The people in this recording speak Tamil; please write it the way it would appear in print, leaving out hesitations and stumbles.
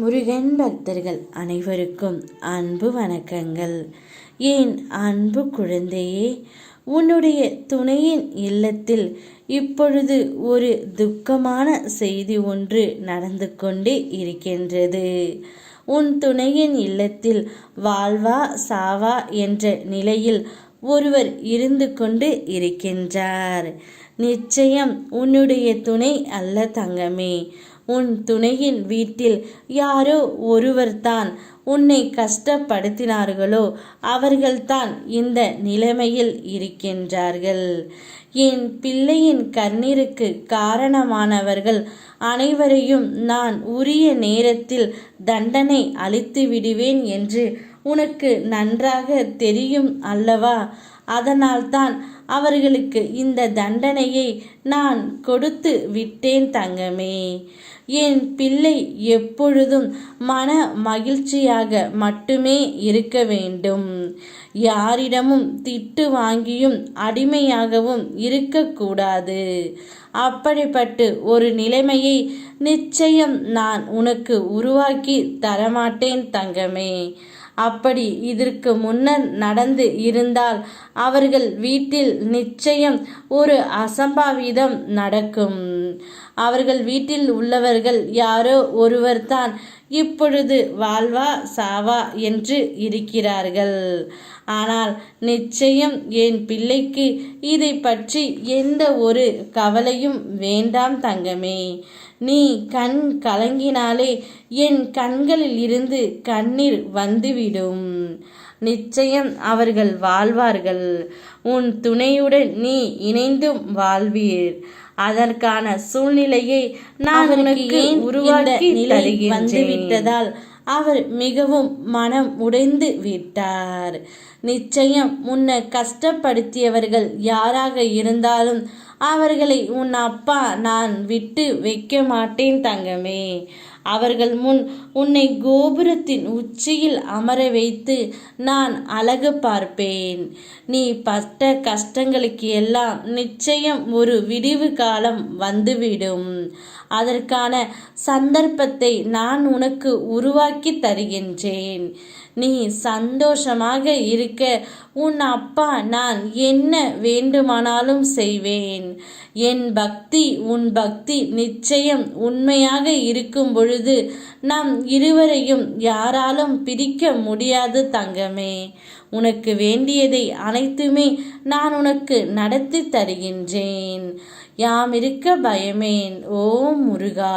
முருகன் பக்தர்கள் அனைவருக்கும் அன்பு வணக்கங்கள். என் அன்பு குழந்தையே, உன்னுடைய துணையின் இல்லத்தில் இப்பொழுது ஒரு துக்கமான செய்தி ஒன்று நடந்து கொண்டே இருக்கின்றது. உன் துணையின் இல்லத்தில் வாழ்வா சாவா என்ற நிலையில் ஒருவர் இருந்து கொண்டு இருக்கின்றார். நிச்சயம் உன்னுடைய துணை அல்ல தங்கமே. உன் துணையின் வீட்டில் யாரோ ஒருவர்தான் உன்னை கஷ்டப்படுத்தினார்களோ அவர்கள்தான் இந்த நிலைமையில் இருக்கின்றார்கள். என் பிள்ளையின் கண்ணீருக்கு காரணமானவர்கள் அனைவரையும் நான் உரிய நேரத்தில் தண்டனை அளித்து விடுவேன் என்று உனக்கு நன்றாக தெரியும் அல்லவா? அதனால்தான் அவர்களுக்கு இந்த தண்டனையை நான் கொடுத்து விட்டேன் தங்கமே. என் பிள்ளை எப்பொழுதும் மன மகிழ்ச்சியாக மட்டுமே இருக்க வேண்டும். யாரிடமும் திட்டு வாங்கியும் அடிமையாகவும் இருக்கக்கூடாது. அப்படிப்பட்ட ஒரு நிலைமையை நிச்சயம் நான் உனக்கு உருவாக்கி தரமாட்டேன் தங்கமே. அப்படி இதற்கு முன்னர் நடந்து இருந்தால் அவர்கள் வீட்டில் நிச்சயம் ஒரு அசம்பாவிதம் நடக்கும். அவர்கள் வீட்டில் உள்ளவர்கள் யாரோ ஒருவர்தான் இப்பொழுது வாழ்வா சாவா என்று இருக்கிறார்கள். ஆனால் நிச்சயம் என் பிள்ளைக்கு இதை பற்றி எந்த ஒரு கவலையும் வேண்டாம் தங்கமே. நீ கண் கலங்கினாலே என் கண்களில் இருந்து கண்ணீர் வந்துவிடும். நிச்சயம் அவர்கள் வாழ்வார்கள். உன் துணையுடன் நீ இணைந்தும் வாழ்வீர். அதற்கான சூழ்நிலையை நான் உனக்கு உருவாக்கி வந்துவிட்டதால் அவர் மிகவும் மனம் உடைந்து விட்டார். நிச்சயம் உன்னை கஷ்டப்படுத்தியவர்கள் யாராக இருந்தாலும் அவர்களை உன் அப்பா நான் விட்டு வைக்க மாட்டேன் தங்கமே. அவர்கள் முன் உன்னை கோபுரத்தின் உச்சியில் அமர வைத்து நான் அழகு பார்ப்பேன். நீ பட்ட கஷ்டங்களுக்கு எல்லாம் நிச்சயம் ஒரு விடிவு காலம் வந்துவிடும். அதற்கான சந்தர்ப்பத்தை நான் உனக்கு உருவாக்கி தருகின்றேன். நீ சந்தோஷமாக இருக்க உன் அப்பா நான் என்ன வேண்டுமானாலும் செய்வேன். என் பக்தி உன் பக்தி நிச்சயம் உண்மையாக இருக்கும் பொழுது நம் இருவரையும் யாராலும் பிரிக்க முடியாது தங்கமே. உனக்கு வேண்டியதை அனைத்துமே நான் உனக்கு நடத்தி தருகின்றேன். யாம் இருக்க பயமேன். ஓம் முருகா.